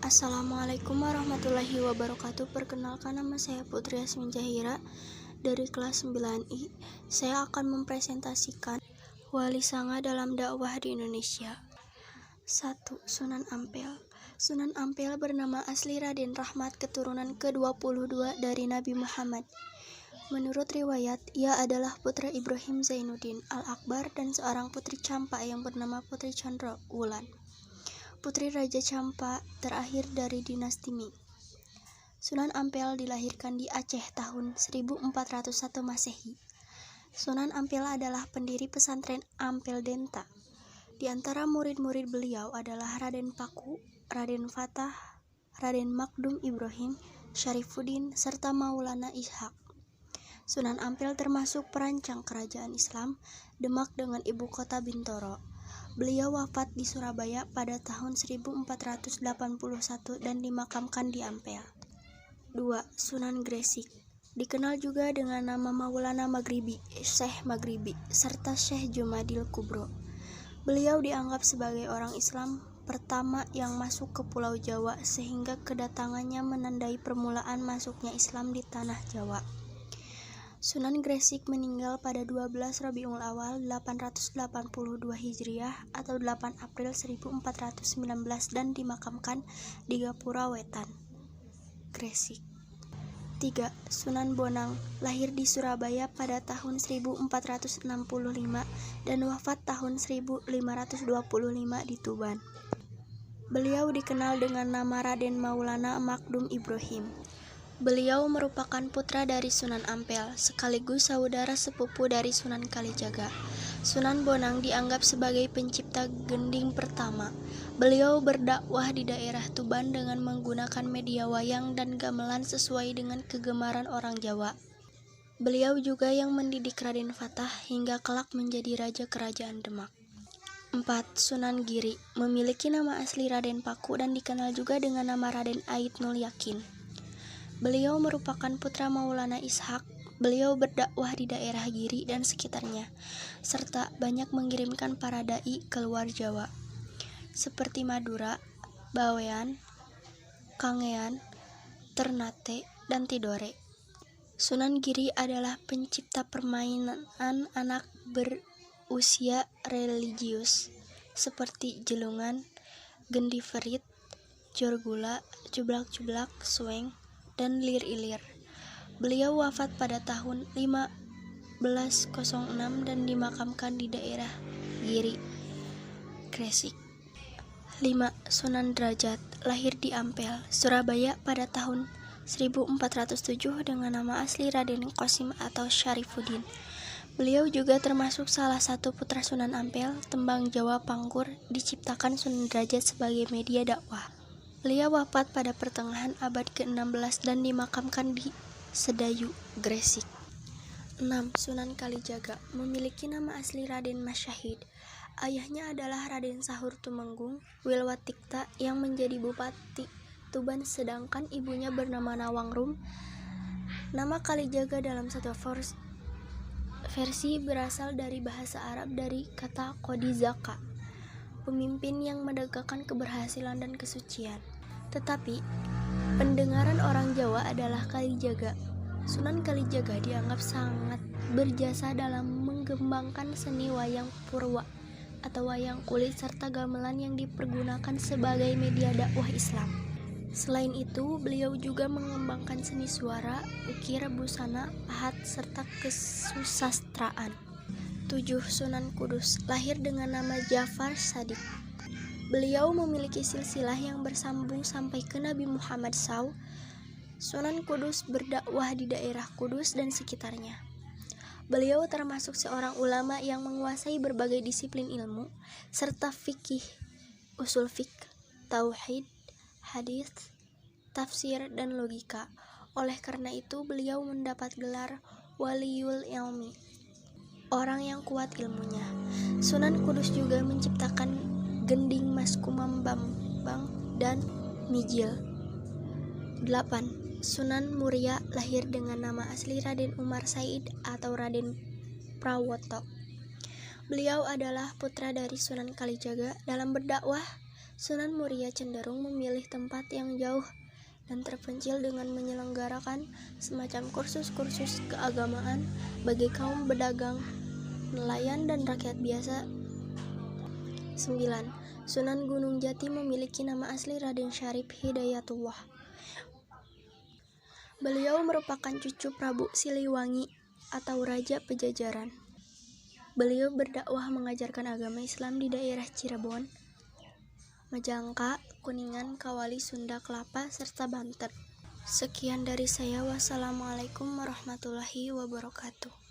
Assalamualaikum warahmatullahi wabarakatuh. Perkenalkan, nama saya Putri Yasmin Zahira dari kelas 9I. Saya akan mempresentasikan Wali Sanga dalam dakwah di Indonesia. 1. Sunan Ampel. Sunan Ampel bernama asli Raden Rahmat, keturunan ke-22 dari Nabi Muhammad. Menurut riwayat, ia adalah putra Ibrahim Zainuddin Al-Akbar dan seorang putri Campa yang bernama Putri Chandra Wulan, putri Raja Campa terakhir dari dinasti Ming. Sunan Ampel dilahirkan di Aceh tahun 1401 Masehi. Sunan Ampel adalah pendiri pesantren Ampel Denta. Di antara murid-murid beliau adalah Raden Paku, Raden Fatah, Raden Makdum Ibrahim, Syarifuddin, serta Maulana Ishaq. Sunan Ampel termasuk perancang kerajaan Islam Demak dengan ibu kota Bintoro. Beliau wafat di Surabaya pada tahun 1481 dan dimakamkan di Ampel. 2. Sunan Gresik. Dikenal juga dengan nama Maulana Maghribi, Syekh Maghribi, serta Syekh Jumadil Kubro. Beliau dianggap sebagai orang Islam pertama yang masuk ke Pulau Jawa, sehingga kedatangannya menandai permulaan masuknya Islam di tanah Jawa. Sunan Gresik meninggal pada 12 Rabiul Awal 882 Hijriah atau 8 April 1419 dan dimakamkan di Gapura Wetan, Gresik. 3. Sunan Bonang. Lahir di Surabaya pada tahun 1465 dan wafat tahun 1525 di Tuban. Beliau dikenal dengan nama Raden Maulana Makdum Ibrahim. Beliau merupakan putra dari Sunan Ampel, sekaligus saudara sepupu dari Sunan Kalijaga. Sunan Bonang dianggap sebagai pencipta gending pertama. Beliau berdakwah di daerah Tuban dengan menggunakan media wayang dan gamelan sesuai dengan kegemaran orang Jawa. Beliau juga yang mendidik Raden Fatah hingga kelak menjadi raja kerajaan Demak. 4. Sunan Giri. Memiliki nama asli Raden Paku dan dikenal juga dengan nama Raden Aidnul Yakin. Beliau merupakan putra Maulana Ishaq. Beliau berdakwah di daerah Giri dan sekitarnya, serta banyak mengirimkan para dai ke luar Jawa, seperti Madura, Bawean, Kangean, Ternate, dan Tidore. Sunan Giri adalah pencipta permainan anak berusia religius, seperti jelungan, gendiferit, jorgula, cublak-cublak, sueng, dan lir-ilir. Beliau wafat pada tahun 1506 dan dimakamkan di daerah Giri, Gresik. 5. Sunan Derajat. Lahir di Ampel, Surabaya pada tahun 1407 dengan nama asli Raden Qasim atau Syarifuddin. Beliau juga termasuk salah satu putra Sunan Ampel. Tembang Jawa Pangkur diciptakan Sunan Derajat sebagai media dakwah. Beliau wafat pada pertengahan abad ke-16 dan dimakamkan di Sedayu, Gresik. 6. Sunan Kalijaga. Memiliki nama asli Raden Masyahid. Ayahnya adalah Raden Sahur Tumenggung Wilwatikta yang menjadi bupati Tuban, sedangkan ibunya bernama Nawangrum. Nama Kalijaga dalam satu versi berasal dari bahasa Arab dari kata Qadizaka, pemimpin yang menegakkan keberhasilan dan kesucian. Tetapi pendengaran orang Jawa adalah Kalijaga. Sunan Kalijaga dianggap sangat berjasa dalam mengembangkan seni wayang purwa atau wayang kulit serta gamelan yang dipergunakan sebagai media dakwah Islam. Selain itu, beliau juga mengembangkan seni suara, ukir, busana, pahat, serta kesusastraan. 7. Sunan Kudus. Lahir dengan nama Ja'far Shadiq. Beliau memiliki silsilah yang bersambung sampai ke Nabi Muhammad SAW. Sunan Kudus berdakwah di daerah Kudus dan sekitarnya. Beliau termasuk seorang ulama yang menguasai berbagai disiplin ilmu, serta fikih, usul fiqh, tauhid, hadis, tafsir, dan logika. Oleh karena itu, beliau mendapat gelar Waliyul Ilmi, orang yang kuat ilmunya. Sunan Kudus juga menciptakan gending Mas Kumam Bambang dan Mijil. 8. Sunan Muria. Lahir dengan nama asli Raden Umar Said atau Raden Prawoto. Beliau adalah putra dari Sunan Kalijaga. Dalam berdakwah, Sunan Muria cenderung memilih tempat yang jauh dan terpencil dengan menyelenggarakan semacam kursus-kursus keagamaan bagi kaum pedagang, nelayan, dan rakyat biasa. 9. Sunan Gunung Jati memiliki nama asli Raden Syarif Hidayatullah. Beliau merupakan cucu Prabu Siliwangi atau Raja Pajajaran. Beliau berdakwah mengajarkan agama Islam di daerah Cirebon, Majangka, Kuningan, Kawali, Sunda Kelapa, serta Banten. Sekian dari saya. Wassalamualaikum warahmatullahi wabarakatuh.